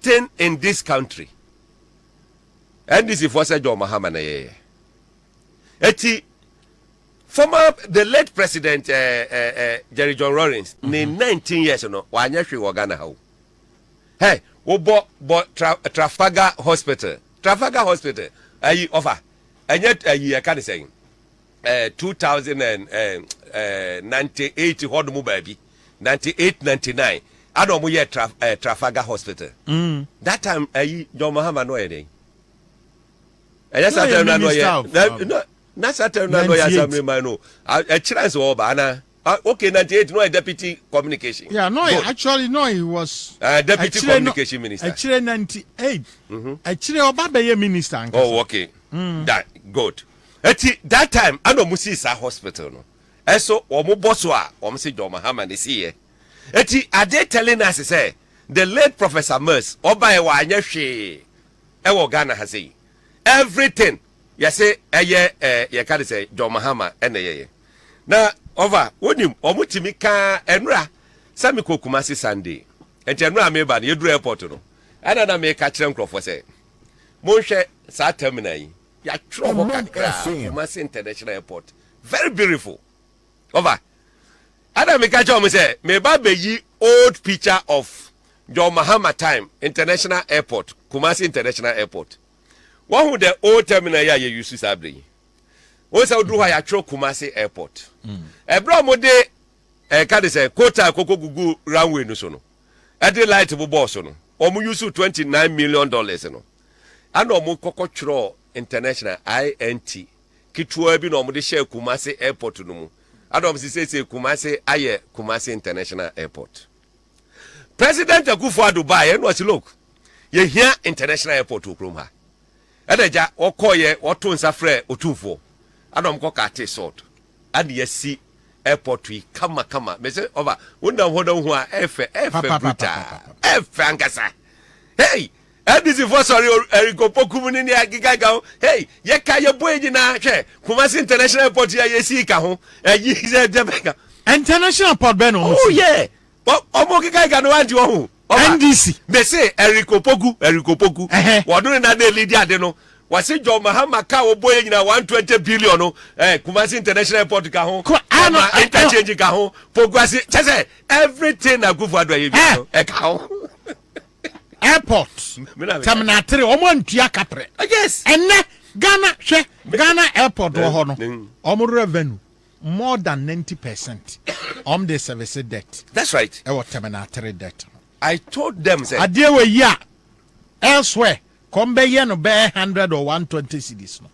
everything in this country. And this is for John Mahama na ye. Eti former the late president Jerry John Rawlings ne 19 years no wanya hwe wo Ghana ha. Hey, wo bo Trafalgar Hospital. Trafalgar Hospital ayi offer. Enye ayi ka dey saying 2098 hod mu baby 98 99 Addo mu ye Trafalgar Hospital. That time John Mahama no ye. Yes, I tell you, no, Saturday no ya samre man no. A chance over na. Okay, 98 no a deputy communication. Yeah, no, actually no, he was deputy communication minister. Actually 98. Actually Obabeye minister. Oh, okay. That good. That time Addo mu see sa hospital no. Eso omo boss wa, omo say John Mahama dey see here. Are they telling us say the late Professor Mers oba e wa anya hwe e wo Ghana ha say everything you say you can say John Mahama ene ye na over wonim omutimi ka enra sami ko Kumasi Sunday enti enra me ba na yedu airport no ana na me ka kire nkrofo say monhwe sa terminal yi ya tro mo kakra Kumasi International Airport very beautiful over ana me ka kire say me ba be yi old picture of John Mahama time International Airport Kumasi International Airport. One who the old terminal ya you use sabri. Once I do ya tro Kumasi Airport. Ebra mo de ka de say quota koko gugu runway no so no. E de light bo boss no. Omo use $29 million no. And omo koko tro international INT. Kitwa bi no omo de share Kumasi Airport no mu. Adom say Kumasi aye Kumasi International Airport. President Akufo Addo buy no say look. Ye here International Airport okrom ha. Edeja okoye otonsa frɛ otufo adom ko ka te sort ade yasi airport wi kama me say over wonda hodo hu a efe bruta efe ankasa hey this is for sorry eriko pokum ni agigaga hey ye ka ye boye na hwe Kumasi International Airport ya yesi ka ho yi ze debeka international port ben o oh yeah omo gigaga no anti ho NDC they say Eriko Pogu wodun na dey lead ade no wase John Mahama ka oboye nyina 120 billion no Kumasi International Airport ka ho interchange ka ho Pogu say everything Akufo Addo ye bi no e ka ho airport terminal 3 omo antua kapre yes enne Ghana airport wo ho no omo revenue more than 90% the service debt. That's right. E what terminal 3 debt. I told them say adie we ya elsewhere come be no be 100 or 120 cedis no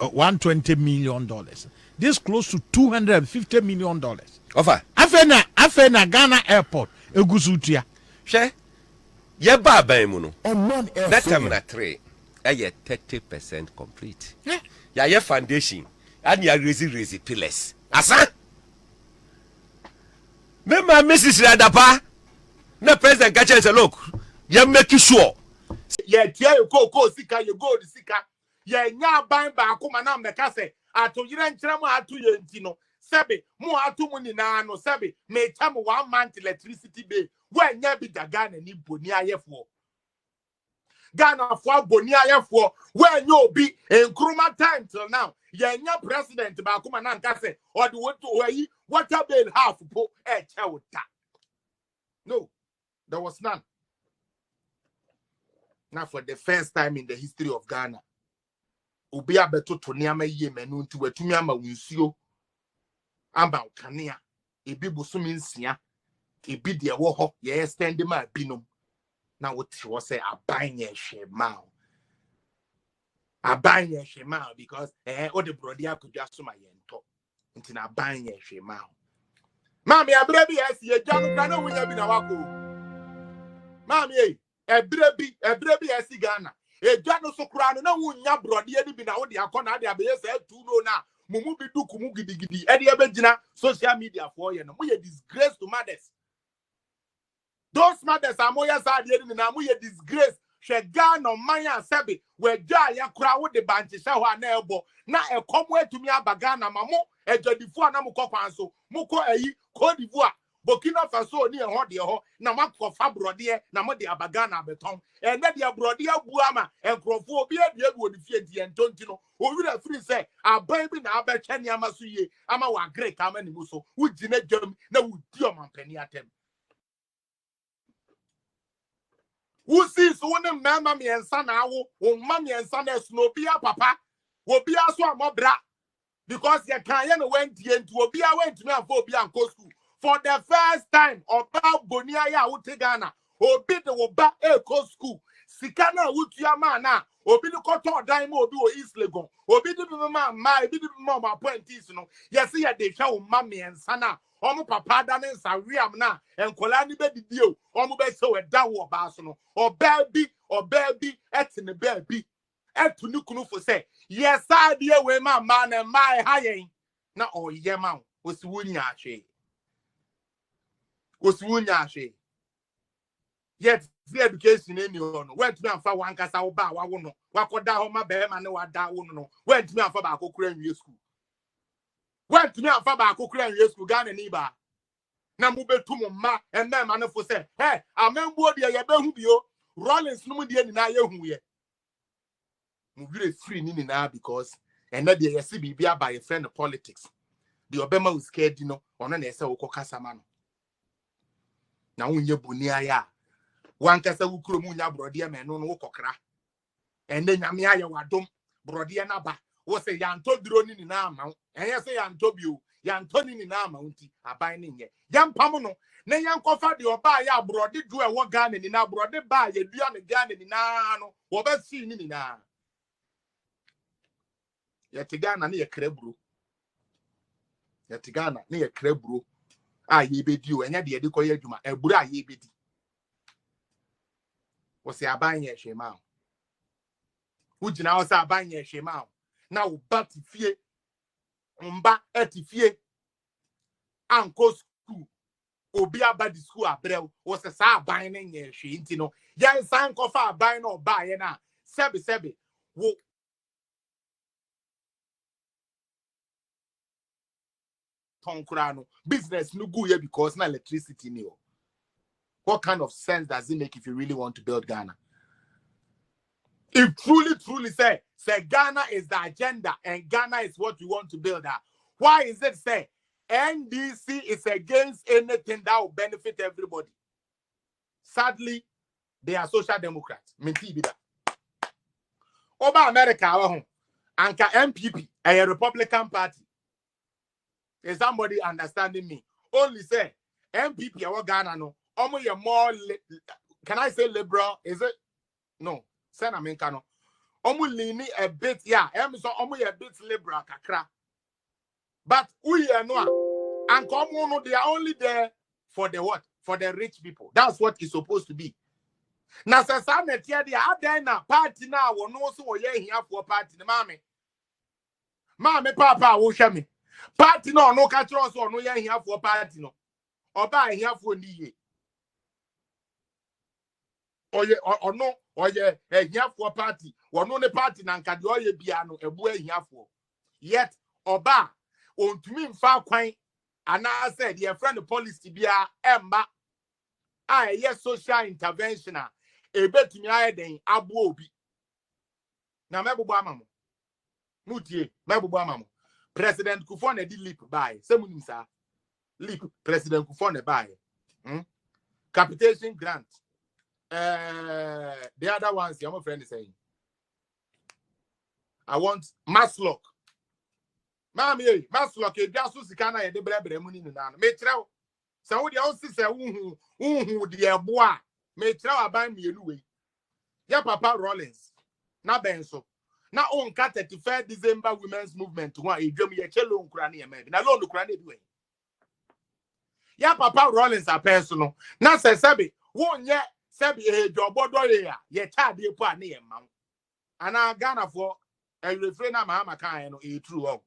120 million dollars. This close to 250 million dollars. Offer. Afena Ghana airport egusutia. She ye ba ban mu no. That terminal 3 e 30% complete. Ya ye foundation and ya raise pillars. Asa me ma Mrs. Radapa na president catch say look you make sure ye tie you go sika you go sika ye nya ban ba akoma na meka say atoyire nkyere mu atu ye nti no sebe mu atu mu ni na no sebe me tam 1 month electricity bill we nya bi daga na ni boni ayefo Ghana for boni ayefo we nya obi enkruma time till now ye nya president ba akoma na nka say or the water bill half po e chewta. No, there was none. Now, for the first time in the history of Ghana, Ubia beto toniama ye menu to a tumiama winsio, amba kania, a bibusumin sia, a bidia woho, ye stand my pinum. Now, what was a buying a shemao. A buying a shemao because all the brodia could just my yento. Until a buying a shemao. Mammy, a baby has ye, John Gana will have been a wako. Mammy, a baby as Ghana. A Jano Socrano, no one ya brody, any been out the Akona, the Abes, to know now. Mumubi do Kumugi Digidi, Eddie Abedina, social media for you, and we a disgrace to mothers. Those mothers are more as I did, and we a disgrace. Shegan on Maya Sabi, where Jaya crowd the banches show her elbow. Now a come way to me Abagana, Mamo, a Jodifua Namuko Panso, Muko Cote d'Ivoire. Burkina Faso ni ho de ho na makofa brode na mo de abaga na beton e na de brode abuama enkrofo obi adua bi woni fie die ntonti no o wira free say aban bi na abetwa ni amaso ye ama wa grek ama ni muso wugina dwam na wudi o mampani atem wusi so woni mama miensa na awo o mama miensa na sno bia papa obi aso amobra because you can you went into obi went to me and for obi and go school for the first time oba bonia ya wuti Ghana obi de oba go school sika na wutua ma na obi de koto dan ma obi o East Legon obi de ma obi de ma appointees no yes ya de hwa o ma miensa na omo papa da ne nsa wiam na enkola ni be didi o omo be se we da wo ba so no oba bi eti ne ba bi etu ni kunu fo se yes adie we ma na mai ha yen na oye ma osi wunya ahwe yet the education any no went me amfa wan kasa wo ba wa wo no wakoda ho ma be ma ne wada wo no went me amfa ba akokura nwie school Ghana ni ba na mu betu mo ma emme ma ne fo se hey amembo de ye behu bio Rollins no mu de ni na ye hu ye mu gire free ni na because and na de ye se bibia by your friend politics the obema was scared no ono na ese wo kokasa ma no na wonye boni aya wankasa wukuro mu nya brode me no wo kokra ende nyame aye wadom brode na ba wo se yanto duro ni na ama enye se yanto bio yanto ni na ama unti aban ni nye yampam no na yankofa de oba ya brode du e wo Ghana ni na brode ba ya dua ne Ghana ni na no wo ba si ni na ya tigana ne ye kreburu a ye bedi o enya de de koye adwuma eburu a ye bedi wo se aban ye hwema wo gina wo se aban ye hwema na wo bat fie mba etifie anko school obi abadi school abrel wo se sa aban ne ye hwe nti no yan san kofa aban no ba ye na sebe wo tonkrano business no go here because na electricity ni o. What kind of sense does it make if you really want to build Ghana? If truly say Ghana is the agenda and Ghana is what we want to build at, why is it say NDC is against anything that will benefit everybody? Sadly, they are social democrats. Over America, Anka MPP, a Republican Party. Is somebody understanding me? Only say MPP our Ghana no. You're more can I say liberal? Is it? No. Send Americano. Leaning a bit, yeah. So you're a bit liberal, kakra. But we are no. And they are only there for the what? For the rich people. That's what it's supposed to be. Now, since I'm not here, they are there now. Party now. We know so we're here for party. Mommy, papa, will show me. Party no catch us or no here for party no. Or buy here for the or no or here for party or no the party nanka the oye biano a boy here for yet oba on to me far quite and I said your friend the police be a emba I yes social intervention a bet me I then abu obi na mebu amamo mutie mebu amamo President Akufo na di leap by semunim sa leap President Akufo na buy capitation grant. The other ones, your friend is saying, I want Maslock. Mammy, Maslock, a jasus can I the bread money in an metro. So the old sister who dear boy may try buy me a way. Ya papa Rollins, na benso. Na on cat 31 December women's movement to one a drum ya cello crania maybe. Na loan the crania way. Ya papa Rollins are personal. Na say sabi, won't yet. Sebi job bodo ye chade po ane ye mam ana Ghana for e refrain na Mahama kan no e true o